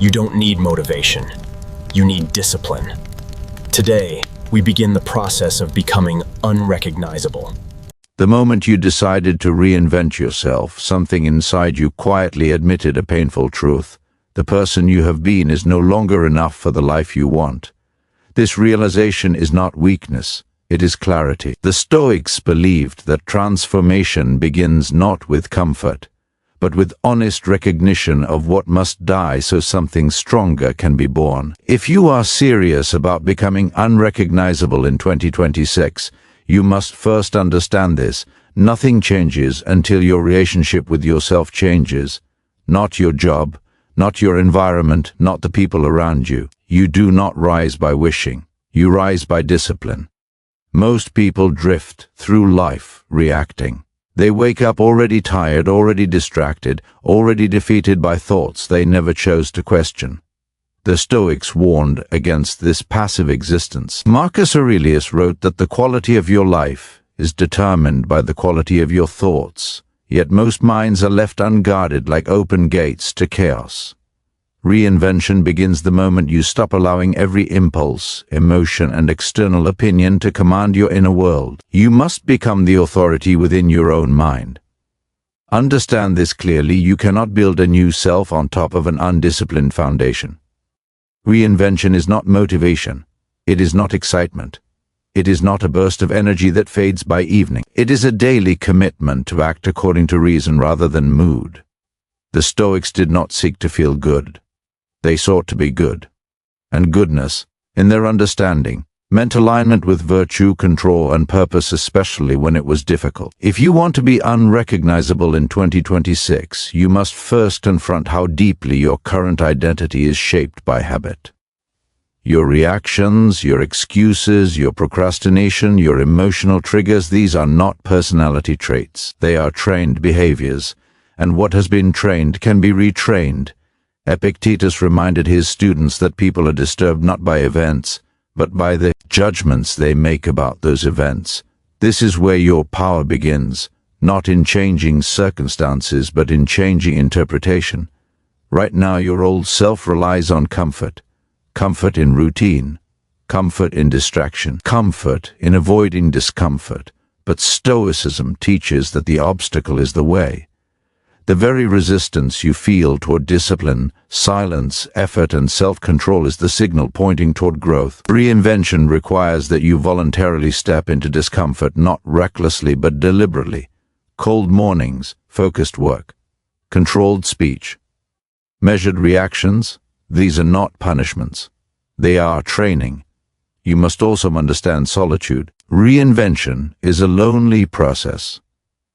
You don't need motivation. You need discipline. Today, we begin the process of becoming unrecognizable. The moment you decided to reinvent yourself, something inside you quietly admitted a painful truth. The person you have been is no longer enough for the life you want. This realization is not weakness, it is clarity. The Stoics believed that transformation begins not with comfort, but with honest recognition of what must die so something stronger can be born. If you are serious about becoming unrecognizable in 2026, you must first understand this. Nothing changes until your relationship with yourself changes. Not your job, not your environment, not the people around you. You do not rise by wishing. You rise by discipline. Most people drift through life reacting. They wake up already tired, already distracted, already defeated by thoughts they never chose to question. The Stoics warned against this passive existence. Marcus Aurelius wrote that the quality of your life is determined by the quality of your thoughts, yet most minds are left unguarded like open gates to chaos. Reinvention begins the moment you stop allowing every impulse, emotion, and external opinion to command your inner world. You must become the authority within your own mind. Understand this clearly: you cannot build a new self on top of an undisciplined foundation. Reinvention is not motivation. It is not excitement. It is not a burst of energy that fades by evening. It is a daily commitment to act according to reason rather than mood. The Stoics did not seek to feel good. They sought to be good. And goodness, in their understanding, meant alignment with virtue, control, and purpose, especially when it was difficult. If you want to be unrecognizable in 2026, you must first confront how deeply your current identity is shaped by habit. Your reactions, your excuses, your procrastination, your emotional triggers, these are not personality traits. They are trained behaviors, and what has been trained can be retrained. Epictetus reminded his students that people are disturbed not by events, but by the judgments they make about those events. This is where your power begins, not in changing circumstances, but in changing interpretation. Right now, your old self relies on comfort. Comfort in routine, comfort in distraction, comfort in avoiding discomfort. But Stoicism teaches that the obstacle is the way. The very resistance you feel toward discipline, silence, effort, and self-control is the signal pointing toward growth. Reinvention requires that you voluntarily step into discomfort, not recklessly but deliberately. Cold mornings, focused work, controlled speech, measured reactions. These are not punishments. They are training. You must also understand solitude. Reinvention is a lonely process.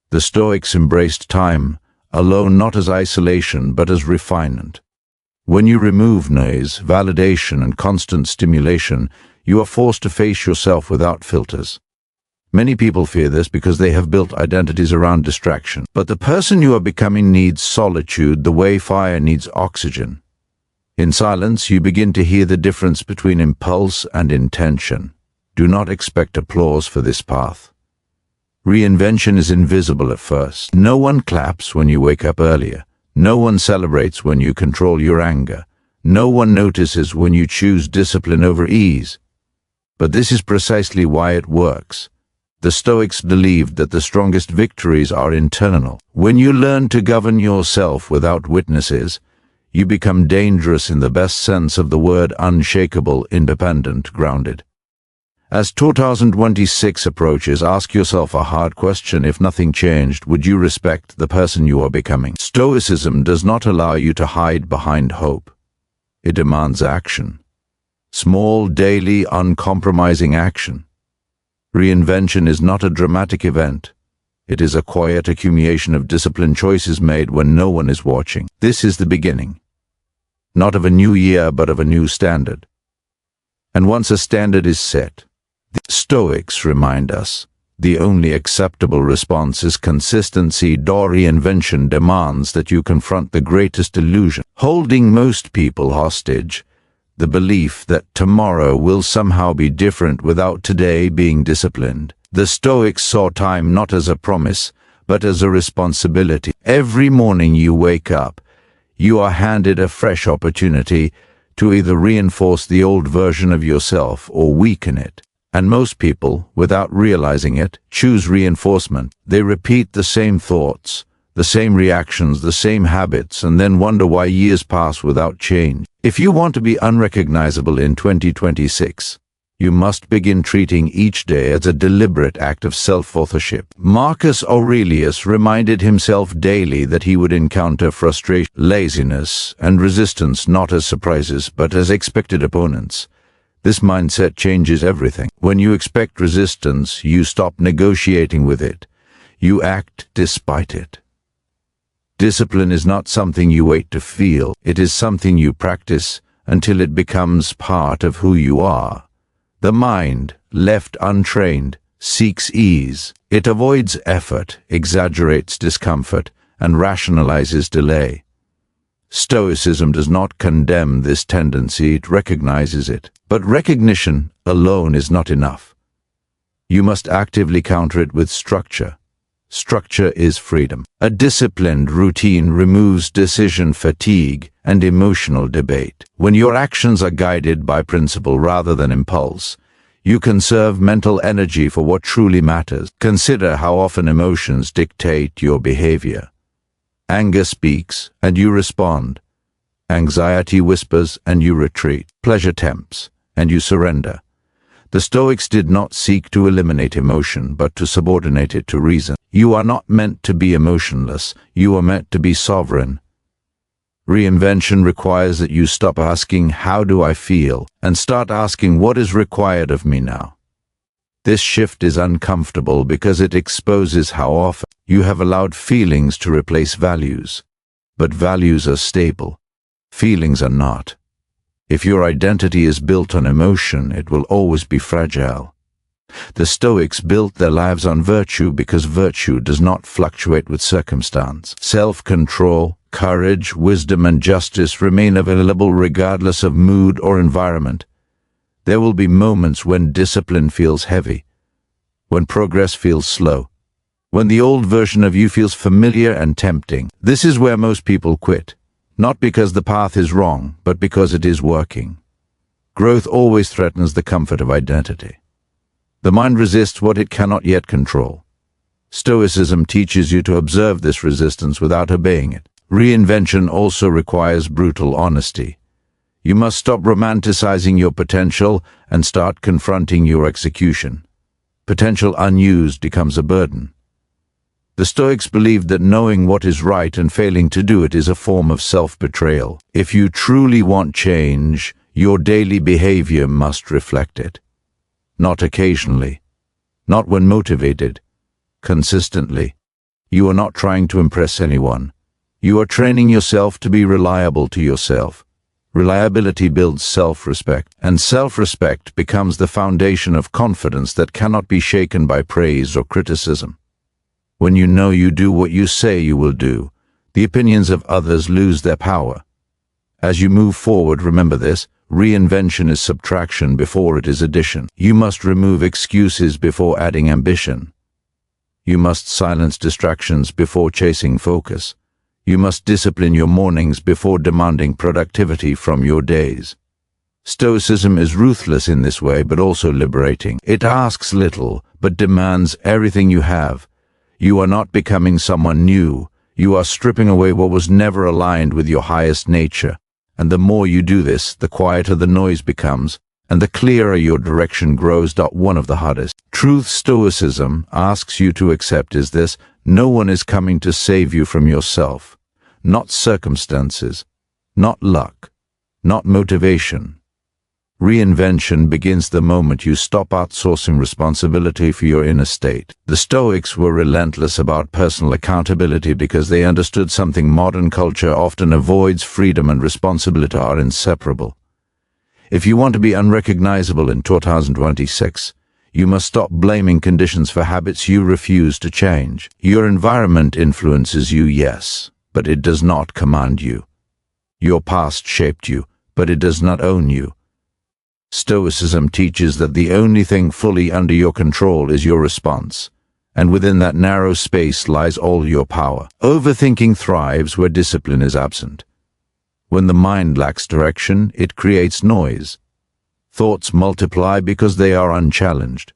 The Stoics embraced time alone not as isolation but as refinement. When you remove noise, validation, and constant stimulation, you are forced to face yourself without filters. Many people fear this because they have built identities around distraction. But the person you are becoming needs solitude the way fire needs oxygen. In silence, you begin to hear the difference between impulse and intention. Do not expect applause for this path. Reinvention is invisible at first. No one claps when you wake up earlier. No one celebrates when you control your anger. No one notices when you choose discipline over ease. But this is precisely why it works. The Stoics believed that the strongest victories are internal. When you learn to govern yourself without witnesses, you become dangerous in the best sense of the word: unshakable, independent, grounded. As 2026 approaches, ask yourself a hard question. If nothing changed, would you respect the person you are becoming? Stoicism does not allow you to hide behind hope. It demands action. Small, daily, uncompromising action. Reinvention is not a dramatic event. It is a quiet accumulation of disciplined choices made when no one is watching. This is the beginning, not of a new year, but of a new standard. And once a standard is set, the Stoics remind us, the only acceptable response is consistency. Reinvention demands that you confront the greatest illusion, holding most people hostage, the belief that tomorrow will somehow be different without today being disciplined. The Stoics saw time not as a promise, but as a responsibility. Every morning you wake up, you are handed a fresh opportunity to either reinforce the old version of yourself or weaken it. And most people, without realizing it, choose reinforcement. They repeat the same thoughts, the same reactions, the same habits, and then wonder why years pass without change. If you want to be unrecognizable in 2026, you must begin treating each day as a deliberate act of self-authorship. Marcus Aurelius reminded himself daily that he would encounter frustration, laziness, and resistance not as surprises but as expected opponents. This mindset changes everything. When you expect resistance, you stop negotiating with it. You act despite it. Discipline is not something you wait to feel. It is something you practice until it becomes part of who you are. The mind, left untrained, seeks ease. It avoids effort, exaggerates discomfort, and rationalizes delay. Stoicism does not condemn this tendency, it recognizes it. But recognition alone is not enough. You must actively counter it with structure. Structure is freedom. A disciplined routine removes decision fatigue and emotional debate. When your actions are guided by principle rather than impulse, you conserve mental energy for what truly matters. Consider how often emotions dictate your behavior. Anger speaks, and you respond. Anxiety whispers, and you retreat. Pleasure tempts, and you surrender. The Stoics did not seek to eliminate emotion, but to subordinate it to reason. You are not meant to be emotionless. You are meant to be sovereign. Reinvention requires that you stop asking, "How do I feel?" and start asking, "What is required of me now?" This shift is uncomfortable because it exposes how often you have allowed feelings to replace values. But values are stable. Feelings are not. If your identity is built on emotion, it will always be fragile. The Stoics built their lives on virtue because virtue does not fluctuate with circumstance. Self-control, courage, wisdom, and justice remain available regardless of mood or environment. There will be moments when discipline feels heavy, when progress feels slow, when the old version of you feels familiar and tempting. This is where most people quit, not because the path is wrong, but because it is working. Growth always threatens the comfort of identity. The mind resists what it cannot yet control. Stoicism teaches you to observe this resistance without obeying it. Reinvention also requires brutal honesty. You must stop romanticizing your potential and start confronting your execution. Potential unused becomes a burden. The Stoics believed that knowing what is right and failing to do it is a form of self-betrayal. If you truly want change, your daily behavior must reflect it. Not occasionally, not when motivated, consistently. You are not trying to impress anyone. You are training yourself to be reliable to yourself. Reliability builds self-respect, and self-respect becomes the foundation of confidence that cannot be shaken by praise or criticism. When you know you do what you say you will do, the opinions of others lose their power. As you move forward, remember this: reinvention is subtraction before it is addition. You must remove excuses before adding ambition. You must silence distractions before chasing focus. You must discipline your mornings before demanding productivity from your days. Stoicism is ruthless in this way, but also liberating. It asks little, but demands everything you have. You are not becoming someone new. You are stripping away what was never aligned with your highest nature. And the more you do this, the quieter the noise becomes, and the clearer your direction grows. One of the hardest truths Stoicism asks you to accept is this: no one is coming to save you from yourself. Not circumstances, not luck, not motivation. Reinvention begins the moment you stop outsourcing responsibility for your inner state. The Stoics were relentless about personal accountability because they understood something modern culture often avoids: freedom and responsibility are inseparable. If you want to be unrecognizable in 2026, you must stop blaming conditions for habits you refuse to change. Your environment influences you, yes, but it does not command you. Your past shaped you, but it does not own you. Stoicism teaches that the only thing fully under your control is your response, and within that narrow space lies all your power. Overthinking thrives where discipline is absent. When the mind lacks direction, it creates noise. Thoughts multiply because they are unchallenged.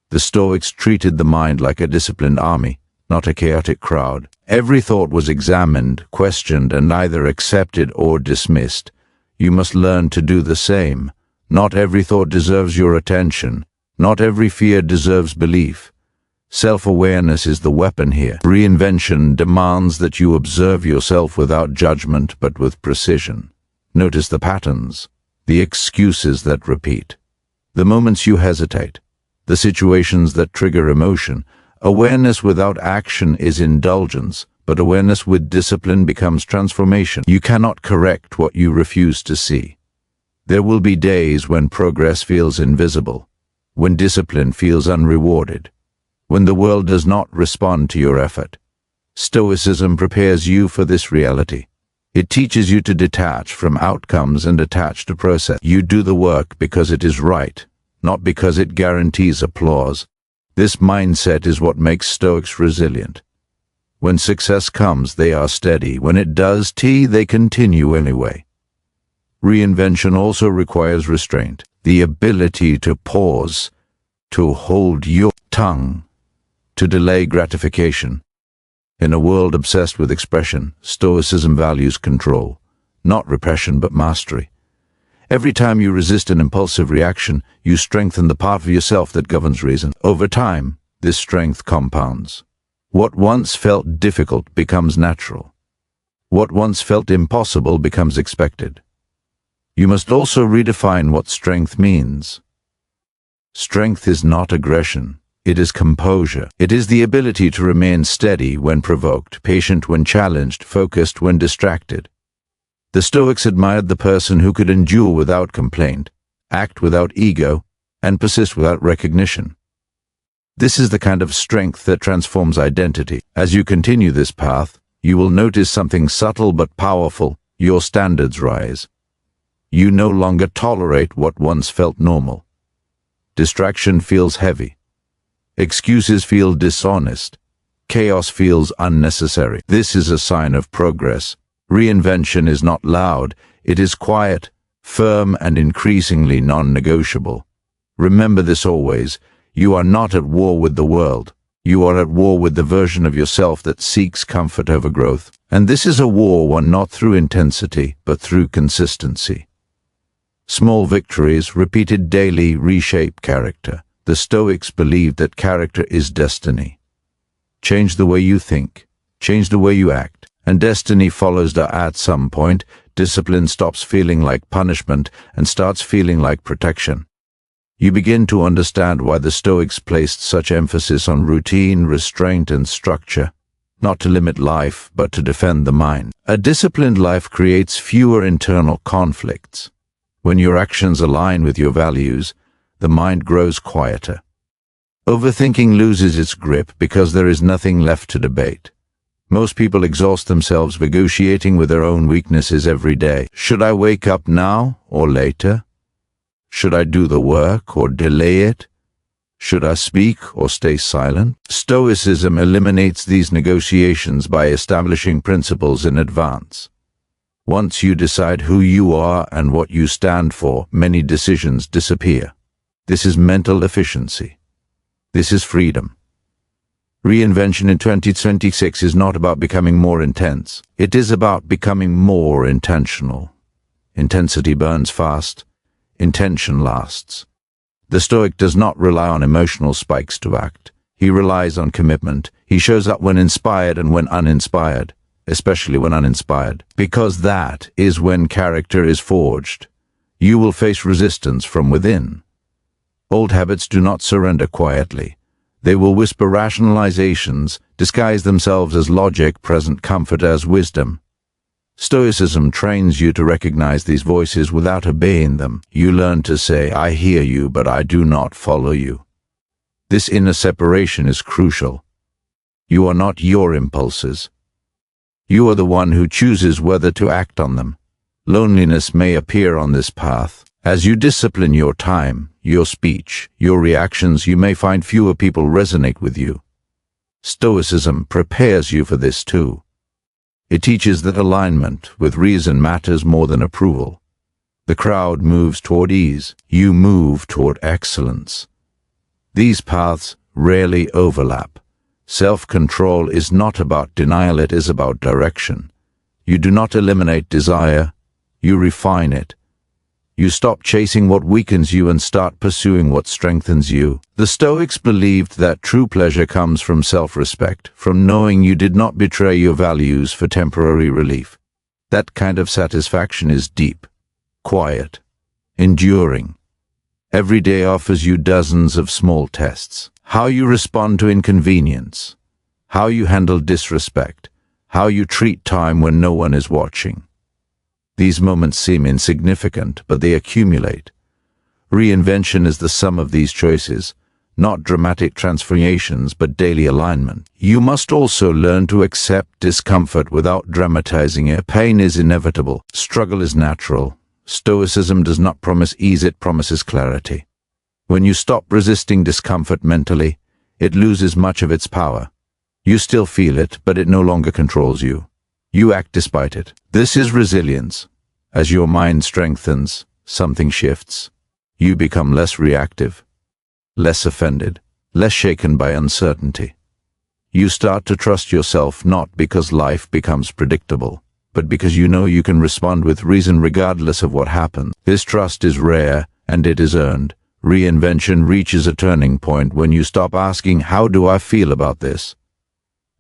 The Stoics treated the mind like a disciplined army, not a chaotic crowd. Every thought was examined, questioned, and either accepted or dismissed. You must learn to do the same. Not every thought deserves your attention. Not every fear deserves belief. Self-awareness is the weapon here. Reinvention demands that you observe yourself without judgment but with precision. Notice the patterns, the excuses that repeat, the moments you hesitate, the situations that trigger emotion. Awareness without action is indulgence, but awareness with discipline becomes transformation. You cannot correct what you refuse to see. There will be days when progress feels invisible, when discipline feels unrewarded, when the world does not respond to your effort. Stoicism prepares you for this reality. It teaches you to detach from outcomes and attach to process. You do the work because it is right, not because it guarantees applause. This mindset is what makes Stoics resilient. When success comes, they are steady. When it does, they continue anyway. Reinvention also requires restraint, the ability to pause, to hold your tongue, to delay gratification. In a world obsessed with expression, Stoicism values control, not repression but mastery. Every time you resist an impulsive reaction, you strengthen the part of yourself that governs reason. Over time, this strength compounds. What once felt difficult becomes natural. What once felt impossible becomes expected. You must also redefine what strength means. Strength is not aggression. It is composure. It is the ability to remain steady when provoked, patient when challenged, focused when distracted. The Stoics admired the person who could endure without complaint, act without ego, and persist without recognition. This is the kind of strength that transforms identity. As you continue this path, you will notice something subtle but powerful. Your standards rise. You no longer tolerate what once felt normal. Distraction feels heavy. Excuses feel dishonest. Chaos feels unnecessary. This is a sign of progress. Reinvention is not loud. It is quiet, firm, and increasingly non-negotiable. Remember this always. You are not at war with the world. You are at war with the version of yourself that seeks comfort over growth. And this is a war won not through intensity, but through consistency. Small victories, repeated daily, reshape character. The Stoics believed that character is destiny. Change the way you think, change the way you act, and destiny follows at some point. Discipline stops feeling like punishment and starts feeling like protection. You begin to understand why the Stoics placed such emphasis on routine, restraint, and structure, not to limit life, but to defend the mind. A disciplined life creates fewer internal conflicts. When your actions align with your values, the mind grows quieter. Overthinking loses its grip because there is nothing left to debate. Most people exhaust themselves negotiating with their own weaknesses every day. Should I wake up now or later? Should I do the work or delay it? Should I speak or stay silent? Stoicism eliminates these negotiations by establishing principles in advance. Once you decide who you are and what you stand for, many decisions disappear. This is mental efficiency. This is freedom. Reinvention in 2026 is not about becoming more intense. It is about becoming more intentional. Intensity burns fast. Intention lasts. The Stoic does not rely on emotional spikes to act. He relies on commitment. He shows up when inspired and when uninspired, especially when uninspired, because that is when character is forged. You will face resistance from within. Old habits do not surrender quietly. They will whisper rationalizations, disguise themselves as logic, present comfort as wisdom. Stoicism trains you to recognize these voices without obeying them. You learn to say, I hear you, but I do not follow you. This inner separation is crucial. You are not your impulses. You are the one who chooses whether to act on them. Loneliness may appear on this path. As you discipline your time, your speech, your reactions, you may find fewer people resonate with you. Stoicism prepares you for this too. It teaches that alignment with reason matters more than approval. The crowd moves toward ease. You move toward excellence. These paths rarely overlap. Self-control is not about denial, it is about direction. You do not eliminate desire, you refine it. You stop chasing what weakens you and start pursuing what strengthens you. The Stoics believed that true pleasure comes from self-respect, from knowing you did not betray your values for temporary relief. That kind of satisfaction is deep, quiet, enduring. Every day offers you dozens of small tests. How you respond to inconvenience, how you handle disrespect, how you treat time when no one is watching. These moments seem insignificant, but they accumulate. Reinvention is the sum of these choices, not dramatic transformations, but daily alignment. You must also learn to accept discomfort without dramatizing it. Pain is inevitable. Struggle is natural. Stoicism does not promise ease, it promises clarity. When you stop resisting discomfort mentally, it loses much of its power. You still feel it, but it no longer controls you. You act despite it. This is resilience. As your mind strengthens, something shifts. You become less reactive, less offended, less shaken by uncertainty. You start to trust yourself not because life becomes predictable, but because you know you can respond with reason regardless of what happens. This trust is rare and it is earned. Reinvention reaches a turning point when you stop asking, "How do I feel about this?"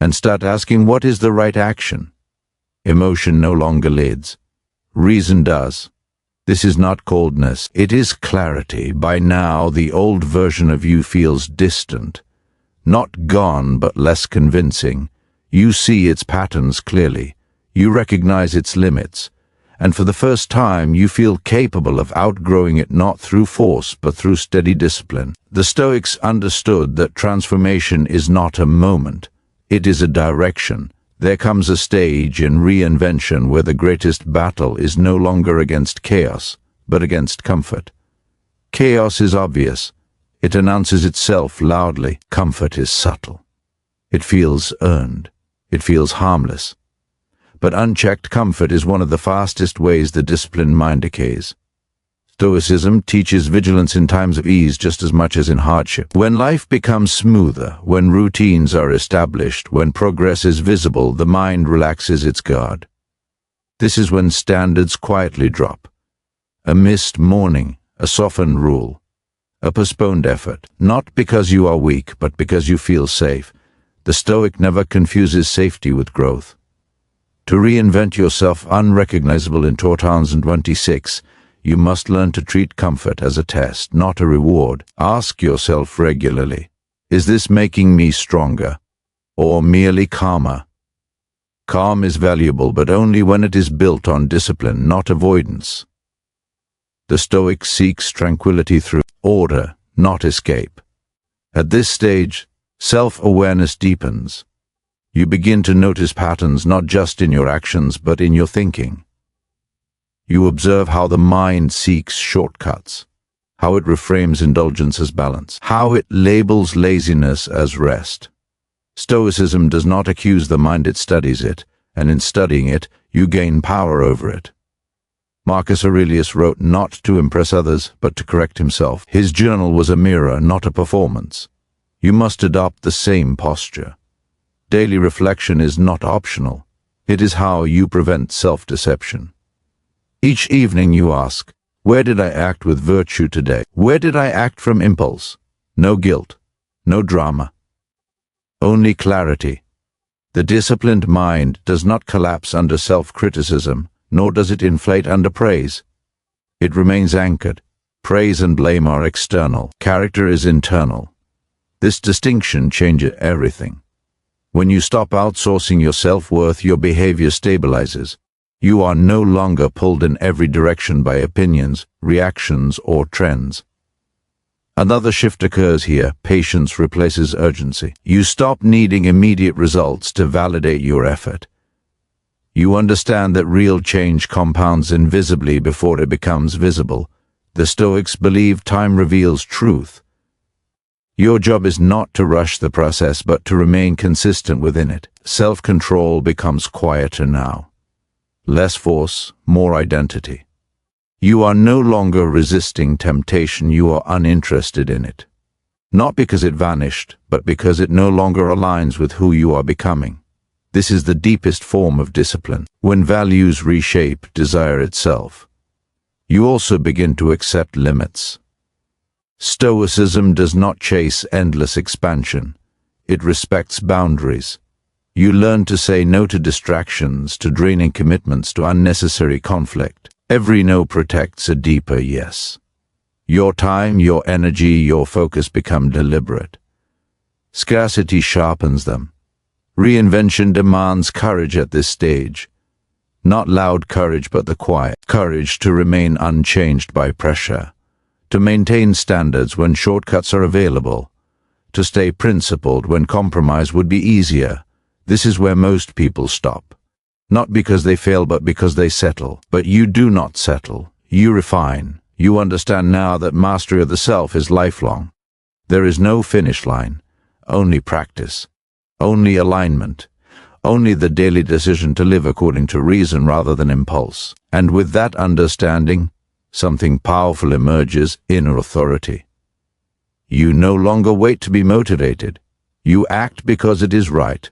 and start asking, "What is the right action?" Emotion no longer leads. Reason does. This is not coldness, it is clarity. By now, the old version of you feels distant. Not gone, but less convincing. You see its patterns clearly. You recognize its limits. And for the first time, you feel capable of outgrowing it not through force, but through steady discipline. The Stoics understood that transformation is not a moment. It is a direction. There comes a stage in reinvention where the greatest battle is no longer against chaos, but against comfort. Chaos is obvious. It announces itself loudly. Comfort is subtle. It feels earned. It feels harmless. But unchecked comfort is one of the fastest ways the disciplined mind decays. Stoicism teaches vigilance in times of ease just as much as in hardship. When life becomes smoother, when routines are established, when progress is visible, the mind relaxes its guard. This is when standards quietly drop. A missed morning, a softened rule, a postponed effort, not because you are weak, but because you feel safe. The Stoic never confuses safety with growth. To reinvent yourself unrecognizable in 2026, you must learn to treat comfort as a test, not a reward. Ask yourself regularly, is this making me stronger or merely calmer? Calm is valuable, but only when it is built on discipline, not avoidance. The Stoic seeks tranquility through order, not escape. At this stage, self-awareness deepens. You begin to notice patterns not just in your actions, but in your thinking. You observe how the mind seeks shortcuts, how it reframes indulgence as balance, how it labels laziness as rest. Stoicism does not accuse the mind, it studies it, and in studying it, you gain power over it. Marcus Aurelius wrote not to impress others, but to correct himself. His journal was a mirror, not a performance. You must adopt the same posture. Daily reflection is not optional. It is how you prevent self-deception. Each evening you ask, where did I act with virtue today? Where did I act from impulse? No guilt, no drama, only clarity. The disciplined mind does not collapse under self-criticism, nor does it inflate under praise. It remains anchored. Praise and blame are external. Character is internal. This distinction changes everything. When you stop outsourcing your self-worth, your behavior stabilizes. You are no longer pulled in every direction by opinions, reactions, or trends. Another shift occurs here. Patience replaces urgency. You stop needing immediate results to validate your effort. You understand that real change compounds invisibly before it becomes visible. The Stoics believe time reveals truth. Your job is not to rush the process, but to remain consistent within it. Self-control becomes quieter now. Less force, more identity. You are no longer resisting temptation, you are uninterested in it. Not because it vanished, but because it no longer aligns with who you are becoming. This is the deepest form of discipline. When values reshape desire itself, you also begin to accept limits. Stoicism does not chase endless expansion. It respects boundaries. You learn to say no to distractions, to draining commitments, to unnecessary conflict. Every no protects a deeper yes. Your time, your energy, your focus become deliberate. Scarcity sharpens them. Reinvention demands courage at this stage. Not loud courage, but the quiet courage to remain unchanged by pressure, to maintain standards when shortcuts are available, to stay principled when compromise would be easier. This is where most people stop. Not because they fail, but because they settle. But you do not settle. You refine. You understand now that mastery of the self is lifelong. There is no finish line, only practice, only alignment, only the daily decision to live according to reason rather than impulse. And with that understanding, something powerful emerges: inner authority. You no longer wait to be motivated. You act because it is right.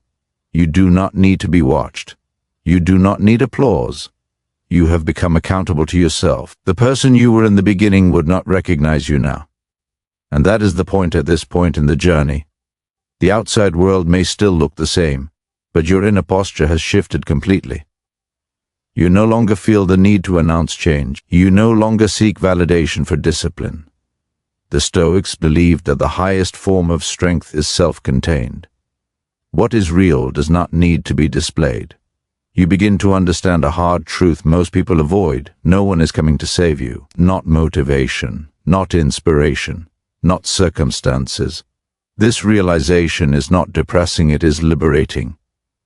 You do not need to be watched. You do not need applause. You have become accountable to yourself. The person you were in the beginning would not recognize you now. And that is the point at this point in the journey. The outside world may still look the same, but your inner posture has shifted completely. You no longer feel the need to announce change. You no longer seek validation for discipline. The Stoics believed that the highest form of strength is self-contained. What is real does not need to be displayed. You begin to understand a hard truth most people avoid. No one is coming to save you. Not motivation, not inspiration, not circumstances. This realization is not depressing, it is liberating.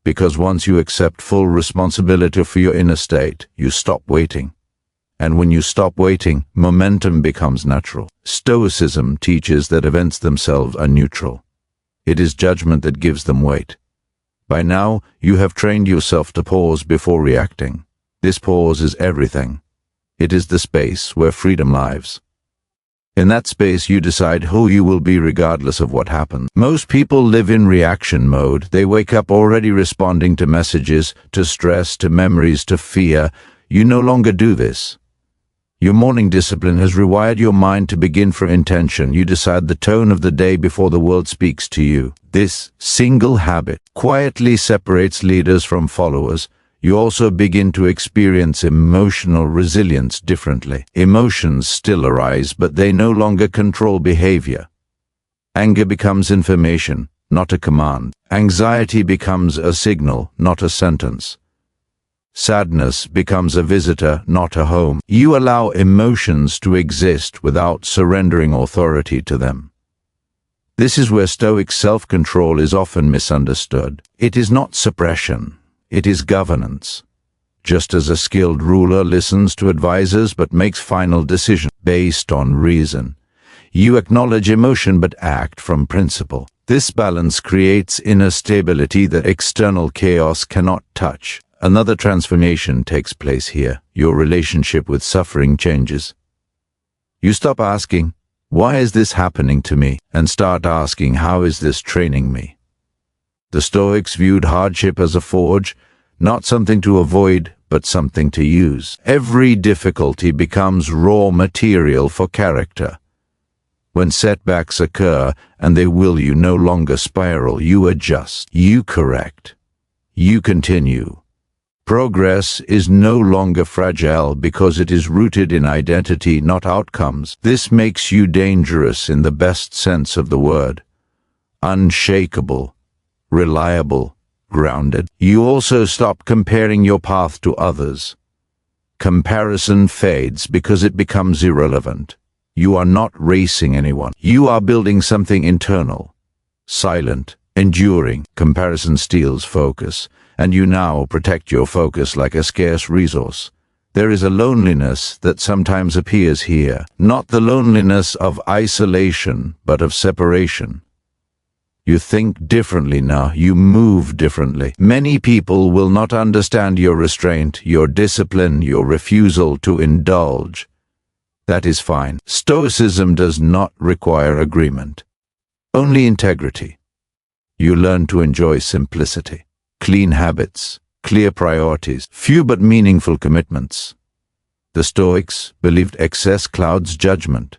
Because once you accept full responsibility for your inner state, you stop waiting. And when you stop waiting, momentum becomes natural. Stoicism teaches that events themselves are neutral. It is judgment that gives them weight. By now, you have trained yourself to pause before reacting. This pause is everything. It is the space where freedom lives. In that space, you decide who you will be regardless of what happens. Most people live in reaction mode. They wake up already responding to messages, to stress, to memories, to fear. You no longer do this. Your morning discipline has rewired your mind to begin from intention. You decide the tone of the day before the world speaks to you. This single habit quietly separates leaders from followers. You also begin to experience emotional resilience differently. Emotions still arise, but they no longer control behavior. Anger becomes information, not a command. Anxiety becomes a signal, not a sentence. Sadness becomes a visitor, not a home. You allow emotions to exist without surrendering authority to them. This is where Stoic self-control is often misunderstood. It is not suppression, it is governance. Just as a skilled ruler listens to advisors but makes final decisions based on reason, you acknowledge emotion but act from principle. This balance creates inner stability that external chaos cannot touch. Another transformation takes place here. Your relationship with suffering changes. You stop asking, "Why is this happening to me?" and start asking, "How is this training me?" The Stoics viewed hardship as a forge, not something to avoid, but something to use. Every difficulty becomes raw material for character. When setbacks occur, and they will, you no longer spiral, you adjust, you correct, you continue. Progress is no longer fragile because it is rooted in identity, not outcomes. This makes you dangerous in the best sense of the word. Unshakable, reliable, grounded. You also stop comparing your path to others. Comparison fades because it becomes irrelevant. You are not racing anyone. You are building something internal, silent, enduring. Comparison steals focus, and you now protect your focus like a scarce resource. There is a loneliness that sometimes appears here, not the loneliness of isolation, but of separation. You think differently now, you move differently. Many people will not understand your restraint, your discipline, your refusal to indulge. That is fine. Stoicism does not require agreement, only integrity. You learn to enjoy simplicity, clean habits, clear priorities, few but meaningful commitments. The Stoics believed excess clouds judgment.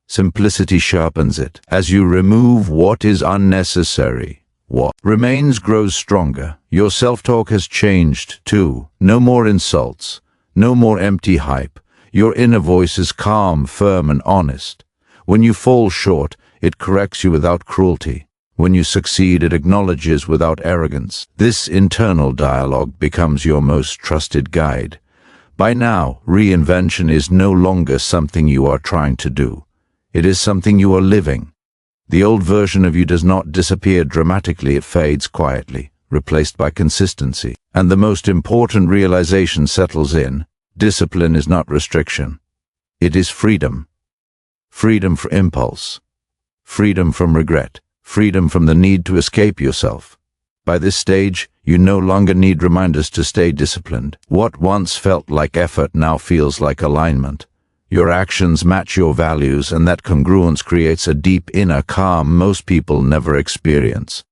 Simplicity sharpens it. As you remove what is unnecessary, what remains grows stronger. Your self-talk has changed too. No more insults, no more empty hype. Your inner voice is calm, firm, and honest. When you fall short, it corrects you without cruelty. When you succeed, it acknowledges without arrogance. This internal dialogue becomes your most trusted guide. By now, reinvention is no longer something you are trying to do. It is something you are living. The old version of you does not disappear dramatically, it fades quietly, replaced by consistency. And the most important realization settles in. Discipline is not restriction. It is freedom. Freedom from impulse. Freedom from regret. Freedom from the need to escape yourself. By this stage, you no longer need reminders to stay disciplined. What once felt like effort now feels like alignment. Your actions match your values, and that congruence creates a deep inner calm most people never experience.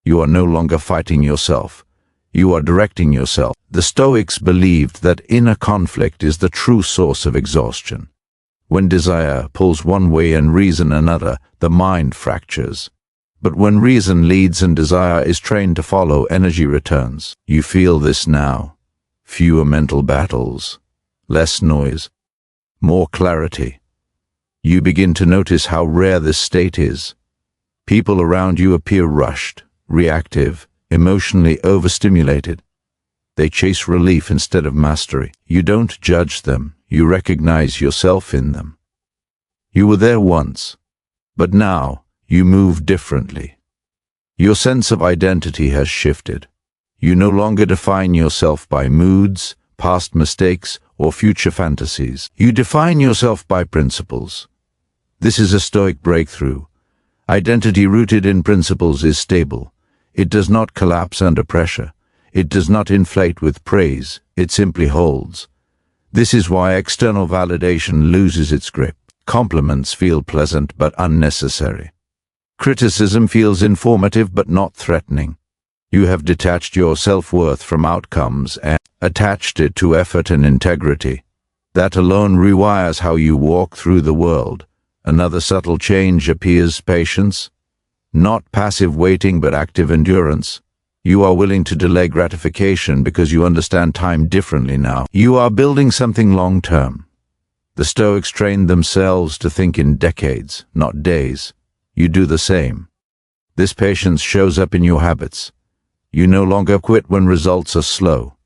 You are no longer fighting yourself. You are directing yourself. The Stoics believed that inner conflict is the true source of exhaustion. When desire pulls one way and reason another, the mind fractures. But when reason leads and desire is trained to follow, energy returns. You feel this now. Fewer mental battles, less noise, more clarity. You begin to notice how rare this state is. People around you appear rushed, reactive, emotionally overstimulated. They chase relief instead of mastery. You don't judge them, you recognize yourself in them. You were there once, but now you move differently. Your sense of identity has shifted. You no longer define yourself by moods, past mistakes, or future fantasies. You define yourself by principles. This is a Stoic breakthrough. Identity rooted in principles is stable. It does not collapse under pressure. It does not inflate with praise. It simply holds. This is why external validation loses its grip. Compliments feel pleasant but unnecessary. Criticism feels informative but not threatening. You have detached your self-worth from outcomes and attached it to effort and integrity. That alone rewires how you walk through the world. Another subtle change appears: patience. Not passive waiting but active endurance. You are willing to delay gratification because you understand time differently now. You are building something long-term. The Stoics trained themselves to think in decades, not days. You do the same. This patience shows up in your habits. You no longer quit when results are slow.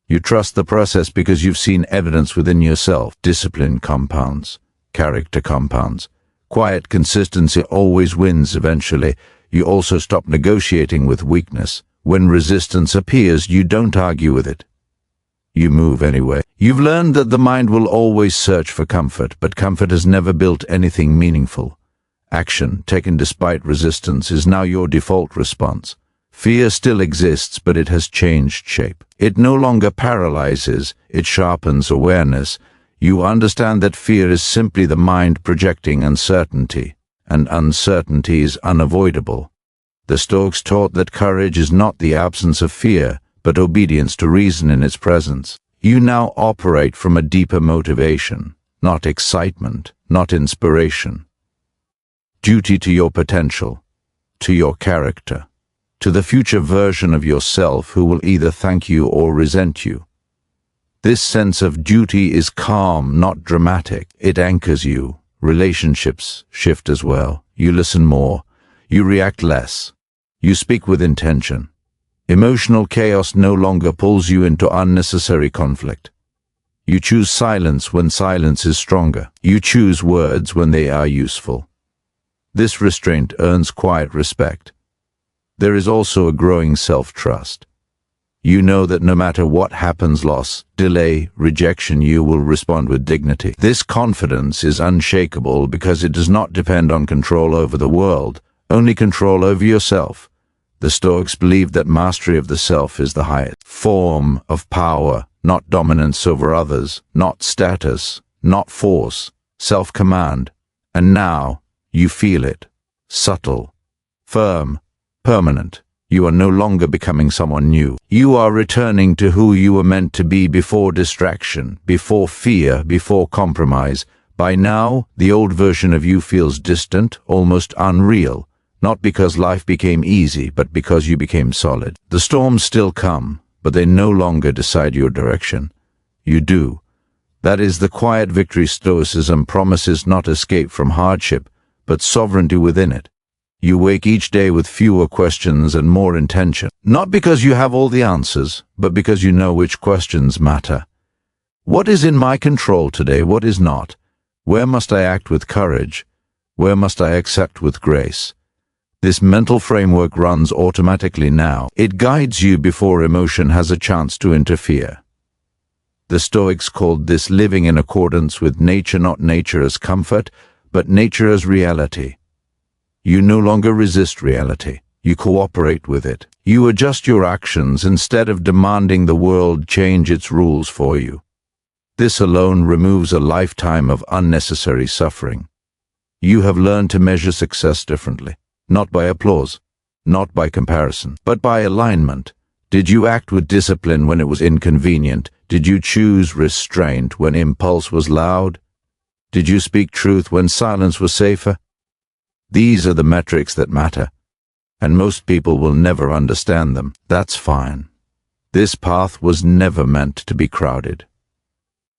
You trust the process because you've seen evidence within yourself. Discipline compounds. Character compounds. Quiet consistency always wins eventually. You also stop negotiating with weakness. When resistance appears, you don't argue with it. You move anyway. You've learned that the mind will always search for comfort, but comfort has never built anything meaningful. Action, taken despite resistance, is now your default response. Fear still exists, but it has changed shape. It no longer paralyzes, it sharpens awareness. You understand that fear is simply the mind projecting uncertainty, and uncertainty is unavoidable. The Stoics taught that courage is not the absence of fear, but obedience to reason in its presence. You now operate from a deeper motivation, not excitement, not inspiration. Duty to your potential, to your character, to the future version of yourself who will either thank you or resent you. This sense of duty is calm, not dramatic. It anchors you. Relationships shift as well. You listen more. You react less. You speak with intention. Emotional chaos no longer pulls you into unnecessary conflict. You choose silence when silence is stronger. You choose words when they are useful. This restraint earns quiet respect. There is also a growing self-trust. You know that no matter what happens, loss, delay, rejection, you will respond with dignity. This confidence is unshakable because it does not depend on control over the world, only control over yourself. The Stoics believed that mastery of the self is the highest form of power, not dominance over others, not status, not force, self-command. And now you feel it, subtle, firm, permanent. You are no longer becoming someone new. You are returning to who you were meant to be before distraction, before fear, before compromise. By now, the old version of you feels distant, almost unreal, not because life became easy, but because you became solid. The storms still come, but they no longer decide your direction. You do. That is the quiet victory Stoicism promises, not escape from hardship, but sovereignty within it. You wake each day with fewer questions and more intention, not because you have all the answers, but because you know which questions matter. What is in my control today? What is not? Where must I act with courage? Where must I accept with grace? This mental framework runs automatically now. It guides you before emotion has a chance to interfere. The Stoics called this living in accordance with nature, not nature as comfort, but nature as reality. You no longer resist reality. You cooperate with it. You adjust your actions instead of demanding the world change its rules for you. This alone removes a lifetime of unnecessary suffering. You have learned to measure success differently, not by applause, not by comparison, but by alignment. Did you act with discipline when it was inconvenient? Did you choose restraint when impulse was loud? Did you speak truth when silence was safer? These are the metrics that matter, and most people will never understand them. That's fine. This path was never meant to be crowded.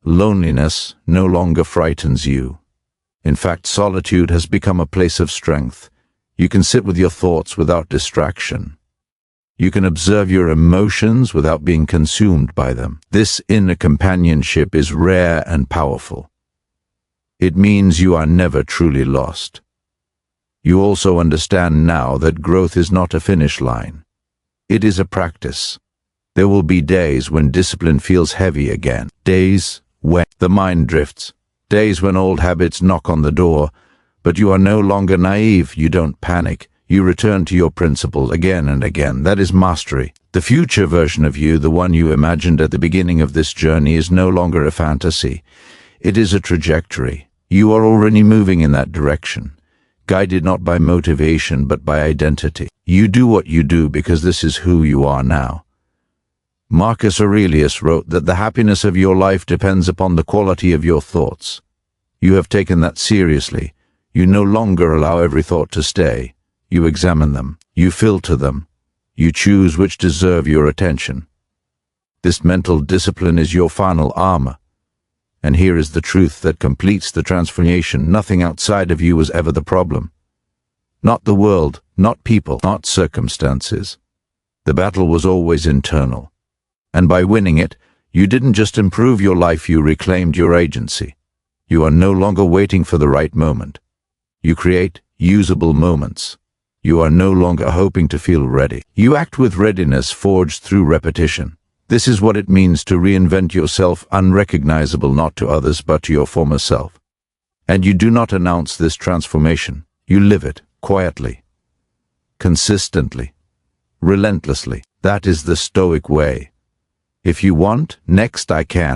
Loneliness no longer frightens you. In fact, solitude has become a place of strength. You can sit with your thoughts without distraction. You can observe your emotions without being consumed by them. This inner companionship is rare and powerful. It means you are never truly lost. You also understand now that growth is not a finish line. It is a practice. There will be days when discipline feels heavy again, days when the mind drifts, days when old habits knock on the door, but you are no longer naive. You don't panic. You return to your principles again and again. That is mastery. The future version of you, the one you imagined at the beginning of this journey, is no longer a fantasy. It is a trajectory. You are already moving in that direction. Guided not by motivation, but by identity. You do what you do because this is who you are now. Marcus Aurelius wrote that the happiness of your life depends upon the quality of your thoughts. You have taken that seriously. You no longer allow every thought to stay. You examine them. You filter them. You choose which deserve your attention. This mental discipline is your final armor. And here is the truth that completes the transformation. Nothing outside of you was ever the problem. Not the world, not people, not circumstances. The battle was always internal. And by winning it, you didn't just improve your life, you reclaimed your agency. You are no longer waiting for the right moment. You create usable moments. You are no longer hoping to feel ready. You act with readiness forged through repetition. This is what it means to reinvent yourself unrecognizable, not to others, but to your former self. And you do not announce this transformation. You live it quietly, consistently, relentlessly. That is the Stoic way. If you want, next I can.